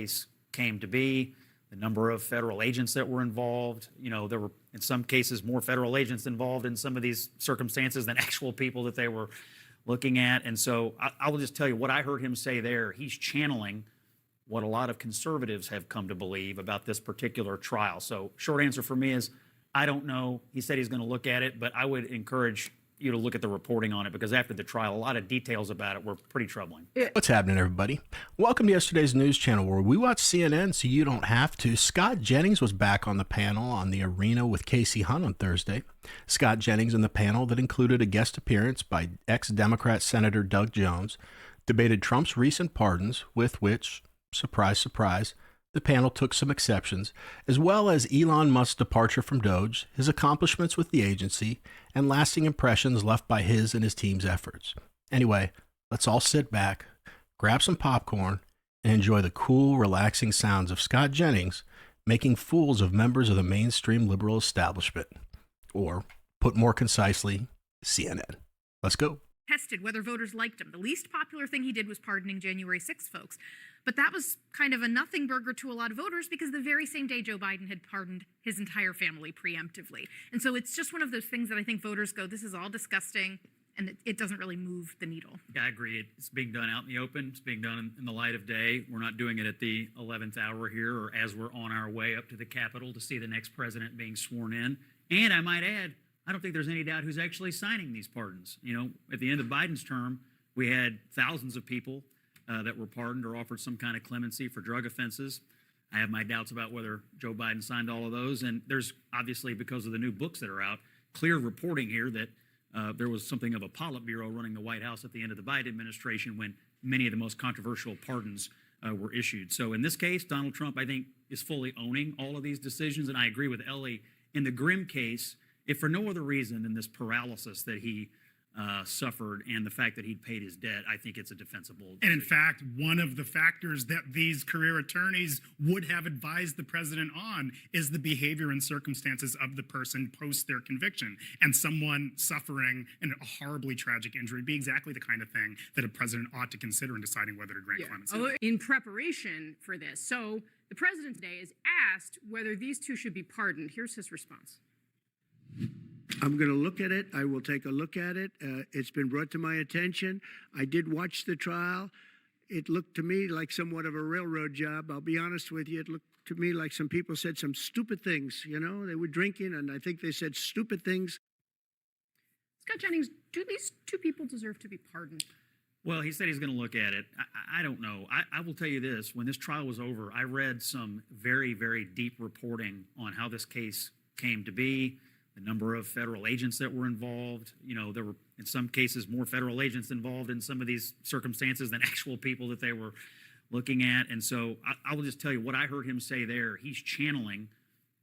case came to be, the number of federal agents that were involved. There were, in some cases, more federal agents involved in some of these circumstances than actual people that they were looking at. And so I will just tell you what I heard him say there. He's channeling what a lot of conservatives have come to believe about this particular trial. So short answer for me is, I don't know. He said he's going to look at it, but I would encourage you to look at the reporting on it, because after the trial, a lot of details about it were pretty troubling. What's happening, everybody? Welcome to yesterday's news channel, where we watch CNN so you don't have to. Scott Jennings was back on the panel on The Arena with Casey Hunt on Thursday. Scott Jennings and the panel, that included a guest appearance by ex-Democrat Senator Doug Jones, debated Trump's recent pardons, with which, surprise, surprise, the panel took some exceptions, as well as Elon Musk's departure from Doge, his accomplishments with the agency, and lasting impressions left by his and his team's efforts. Anyway, let's all sit back, grab some popcorn, and enjoy the cool, relaxing sounds of Scott Jennings making fools of members of the mainstream liberal establishment. Or, put more concisely, CNN. Let's go. Tested whether voters liked him. The least popular thing he did was pardoning January 6th folks. But that was kind of a nothing burger to a lot of voters, because the very same day Joe Biden had pardoned his entire family preemptively. And so it's just one of those things that I think voters go, this is all disgusting, and it doesn't really move the needle. Yeah, I agree. It's being done out in the open. It's being done in the light of day. We're not doing it at the 11th hour here, or as we're on our way up to the Capitol to see the next president being sworn in. And I might add, I don't think there's any doubt who's actually signing these pardons. At the end of Biden's term, we had thousands of people that were pardoned or offered some kind of clemency for drug offenses. I have my doubts about whether Joe Biden signed all of those. And there's obviously, because of the new books that are out, clear reporting here that there was something of a Politburo running the White House at the end of the Biden administration when many of the most controversial pardons were issued. So in this case, Donald Trump, I think, is fully owning all of these decisions. And I agree with Ellie. In the Grimm case, if for no other reason than this paralysis that he suffered and the fact that he'd paid his debt, I think it's a defensible decision. And in fact, one of the factors that these career attorneys would have advised the president on is the behavior and circumstances of the person post their conviction. And someone suffering a horribly tragic injury would be exactly the kind of thing that a president ought to consider in deciding whether to grant clemency. In preparation for this, so the president today is asked whether these two should be pardoned. Here's his response. I'm going to look at it. I will take a look at it. It's been brought to my attention. I did watch the trial. It looked to me like somewhat of a railroad job. I'll be honest with you. It looked to me like some people said some stupid things. They were drinking, and I think they said stupid things. Scott Jennings, do these two people deserve to be pardoned? Well, he said he's going to look at it. I don't know. I will tell you this. When this trial was over, I read some very, very deep reporting on how this case came to be, the number of federal agents that were involved. There were, in some cases, more federal agents involved in some of these circumstances than actual people that they were looking at. And so I will just tell you what I heard him say there. He's channeling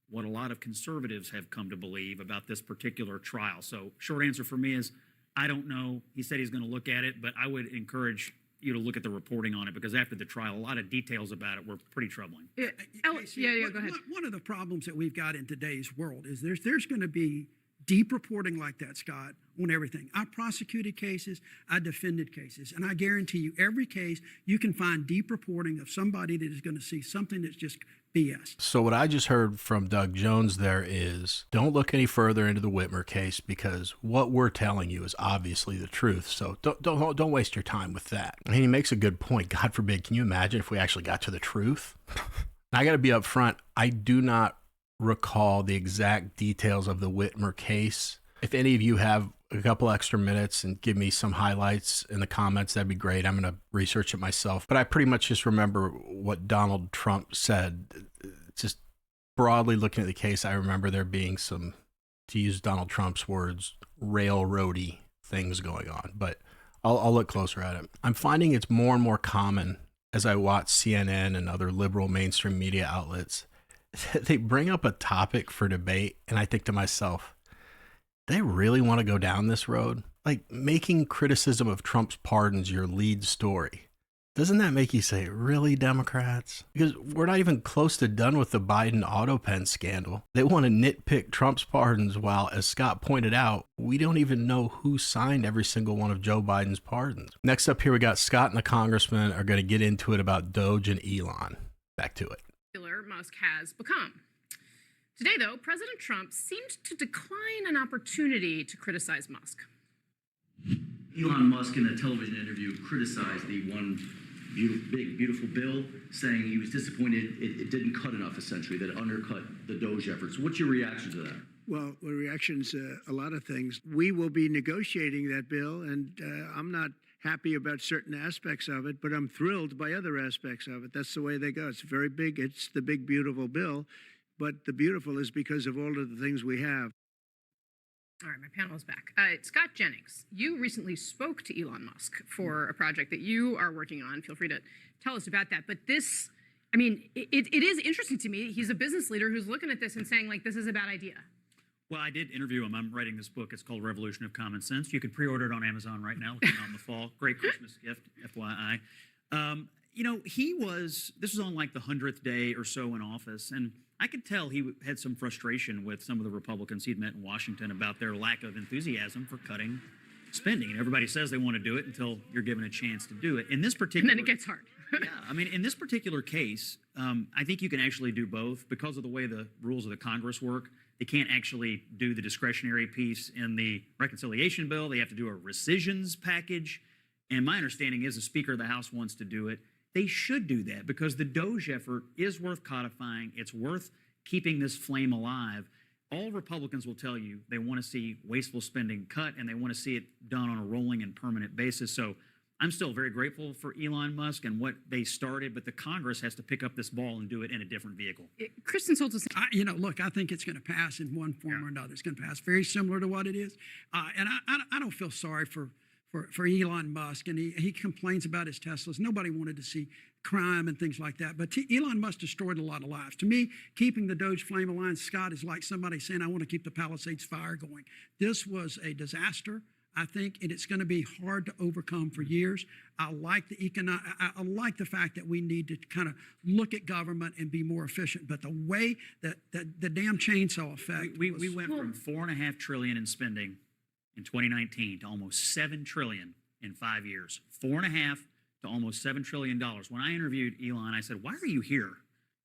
what a lot of conservatives have come to believe about this particular trial. So short answer for me is, I don't know. He said he's going to look at it, but I would encourage you to look at the reporting on it, because after the trial, a lot of details about it were pretty troubling. Yeah, go ahead. One of the problems that we've got in today's world is there's going to be deep reporting like that, Scott, on everything. I prosecuted cases, I defended cases, and I guarantee you, every case, you can find deep reporting of somebody that is going to see something that's just BS. So what I just heard from Doug Jones there is, don't look any further into the Whitmer case, because what we're telling you is obviously the truth. So don't waste your time with that. And he makes a good point. God forbid, can you imagine if we actually got to the truth? I got to be upfront. I do not recall the exact details of the Whitmer case. If any of you have a couple extra minutes and give me some highlights in the comments, that'd be great. I'm going to research it myself. But I pretty much just remember what Donald Trump said. Just broadly looking at the case, I remember there being some, to use Donald Trump's words, railroady things going on. But I'll look closer at it. I'm finding it's more and more common as I watch CNN and other liberal mainstream media outlets. They bring up a topic for debate, and I think to myself, they really want to go down this road? Like, making criticism of Trump's pardons your lead story. Doesn't that make you say, really, Democrats? Because we're not even close to done with the Biden auto pen scandal. They want to nitpick Trump's pardons while, as Scott pointed out, we don't even know who signed every single one of Joe Biden's pardons. Next up here, we got Scott and the Congressman are going to get into it about Doge and Elon. Back to it. Musk has become. Today, though, President Trump seemed to decline an opportunity to criticize Musk. Elon Musk, in a television interview, criticized the one big, beautiful bill, saying he was disappointed it didn't cut enough, essentially, that it undercut the Doge efforts. What's your reaction to that? Well, the reaction's a lot of things. We will be negotiating that bill, and I'm not happy about certain aspects of it, but I'm thrilled by other aspects of it. That's the way they go. It's very big. It's the big, beautiful bill, but the beautiful is because of all of the things we have. All right, my panel is back. Scott Jennings, you recently spoke to Elon Musk for a project that you are working on. Feel free to tell us about that. But this, I mean, it is interesting to me. He's a business leader who's looking at this and saying, like, this is a bad idea. Well, I did interview him. I'm writing this book. It's called Revolution of Common Sense. You can pre-order it on Amazon right now. It's out in the fall. Great Christmas gift, FYI. You know, this was on like the 100th day or so in office, and I could tell he had some frustration with some of the Republicans he'd met in Washington about their lack of enthusiasm for cutting spending. And everybody says they want to do it until you're given a chance to do it. In this particular, And then it gets hard. yeah, I mean, in this particular case, I think you can actually do both because of the way the rules of the Congress work. They can't actually do the discretionary piece in the reconciliation bill. They have to do a rescissions package. And my understanding is the Speaker of the House wants to do it. They should do that because the Doge effort is worth codifying. It's worth keeping this flame alive. All Republicans will tell you they want to see wasteful spending cut and they want to see it done on a rolling and permanent basis. So I'm still very grateful for Elon Musk and what they started, but the Congress has to pick up this ball and do it in a different vehicle. Kristen Soltis. Look, I think it's going to pass in one form or another. It's going to pass very similar to what it is. And I don't feel sorry for Elon Musk, and he complains about his Teslas. Nobody wanted to see crime and things like that. But Elon Musk destroyed a lot of lives. To me, keeping the Doge flame alive, Scott, is like somebody saying, I want to keep the Palisades fire going. This was a disaster, I think, and it's going to be hard to overcome for years. I like I like the fact that we need to kind of look at government and be more efficient. But the way that the damn chainsaw effect, We went from $4.5 trillion in spending in 2019 to almost $7 trillion in 5 years. 4.5 to almost $7 trillion. When I interviewed Elon, I said, why are you here?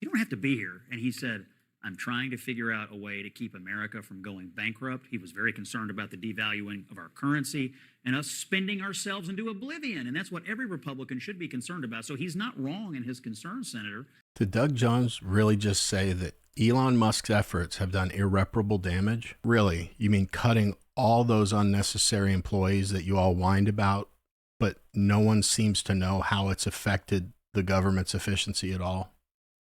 You don't have to be here. And he said, I'm trying to figure out a way to keep America from going bankrupt. He was very concerned about the devaluing of our currency and us spending ourselves into oblivion. And that's what every Republican should be concerned about. So he's not wrong in his concern, Senator. Did Doug Jones really just say that Elon Musk's efforts have done irreparable damage? Really? You mean cutting all those unnecessary employees that you all whined about, but no one seems to know how it's affected the government's efficiency at all,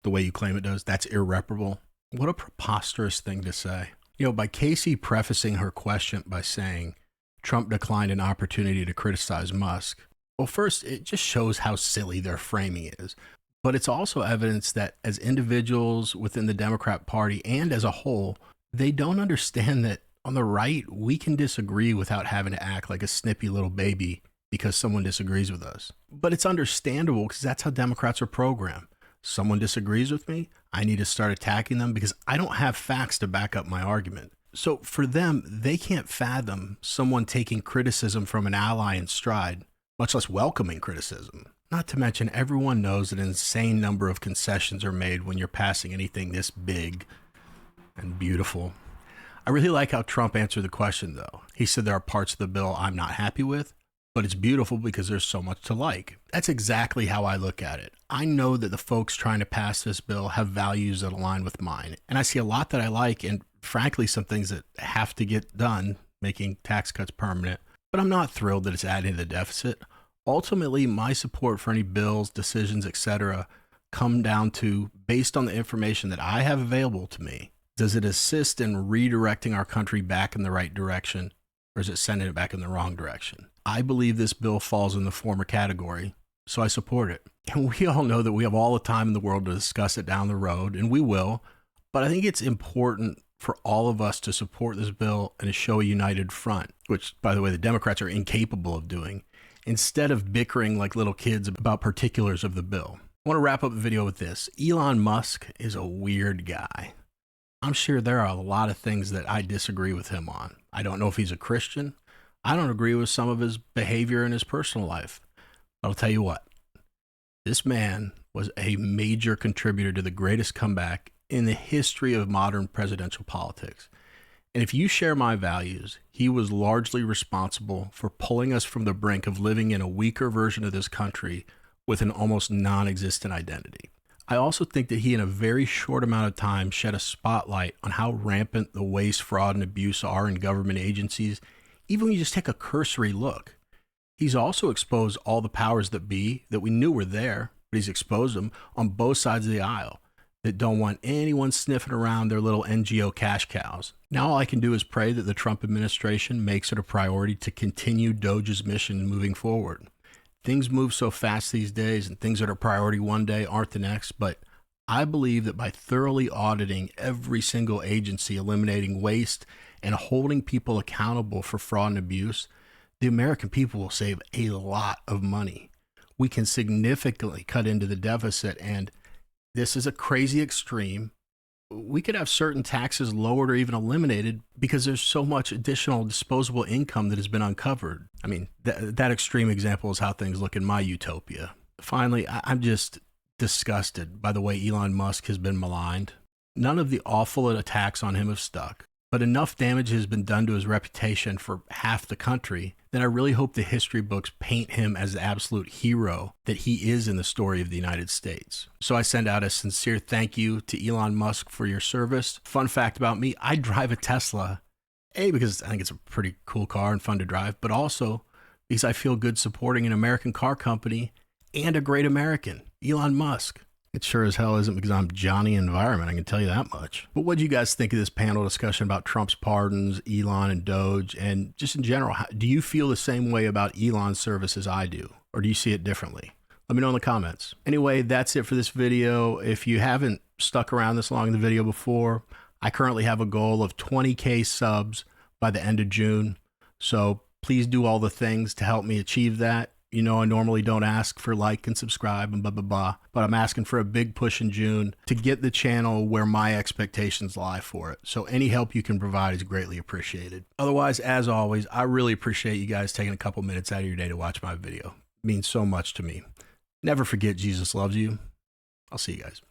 the way you claim it does? That's irreparable? What a preposterous thing to say. You know, by Casey prefacing her question by saying Trump declined an opportunity to criticize Musk, well, first, it just shows how silly their framing is. But it's also evidence that as individuals within the Democrat Party and as a whole, they don't understand that on the right, we can disagree without having to act like a snippy little baby because someone disagrees with us. But it's understandable because that's how Democrats are programmed. Someone disagrees with me, I need to start attacking them because I don't have facts to back up my argument. So for them, they can't fathom someone taking criticism from an ally in stride, much less welcoming criticism. Not to mention, everyone knows that an insane number of concessions are made when you're passing anything this big and beautiful. I really like how Trump answered the question, though. He said there are parts of the bill I'm not happy with, but it's beautiful because there's so much to like. That's exactly how I look at it. I know that the folks trying to pass this bill have values that align with mine, and I see a lot that I like and, frankly, some things that have to get done, making tax cuts permanent, but I'm not thrilled that it's adding to the deficit. Ultimately, my support for any bills, decisions, etc. come down to, based on the information that I have available to me, does it assist in redirecting our country back in the right direction, or is it sending it back in the wrong direction? I believe this bill falls in the former category, so I support it. And we all know that we have all the time in the world to discuss it down the road, and we will, but I think it's important for all of us to support this bill and to show a united front, which, by the way, the Democrats are incapable of doing, instead of bickering like little kids about particulars of the bill. I want to wrap up the video with this. Elon Musk is a weird guy. I'm sure there are a lot of things that I disagree with him on. I don't know if he's a Christian. I don't agree with some of his behavior in his personal life. But I'll tell you what, this man was a major contributor to the greatest comeback in the history of modern presidential politics. And if you share my values, he was largely responsible for pulling us from the brink of living in a weaker version of this country with an almost non-existent identity. I also think that he, in a very short amount of time, shed a spotlight on how rampant the waste, fraud, and abuse are in government agencies, even when you just take a cursory look. He's also exposed all the powers that be that we knew were there, but he's exposed them on both sides of the aisle that don't want anyone sniffing around their little NGO cash cows. Now all I can do is pray that the Trump administration makes it a priority to continue Doge's mission moving forward. Things move so fast these days, and things that are priority one day aren't the next, but I believe that by thoroughly auditing every single agency, eliminating waste, and holding people accountable for fraud and abuse, the American people will save a lot of money. We can significantly cut into the deficit, and this is a crazy extreme. We could have certain taxes lowered or even eliminated because there's so much additional disposable income that has been uncovered. I mean, that extreme example is how things look in my utopia. Finally, I'm just disgusted by the way Elon Musk has been maligned. None of the awful attacks on him have stuck, but enough damage has been done to his reputation for half the country that I really hope the history books paint him as the absolute hero that he is in the story of the United States. So I send out a sincere thank you to Elon Musk for your service. Fun fact about me, I drive a Tesla, A, because I think it's a pretty cool car and fun to drive, but also because I feel good supporting an American car company and a great American, Elon Musk. It sure as hell isn't because I'm Johnny Environment, I can tell you that much. But what do you guys think of this panel discussion about Trump's pardons, Elon and Doge, and just in general, do you feel the same way about Elon's service as I do? Or do you see it differently? Let me know in the comments. Anyway, that's it for this video. If you haven't stuck around this long in the video before, I currently have a goal of 20K subs by the end of June. So please do all the things to help me achieve that. You know, I normally don't ask for like and subscribe and blah, blah, blah, but I'm asking for a big push in June to get the channel where my expectations lie for it. So any help you can provide is greatly appreciated. Otherwise, as always, I really appreciate you guys taking a couple minutes out of your day to watch my video. It means so much to me. Never forget Jesus loves you. I'll see you guys.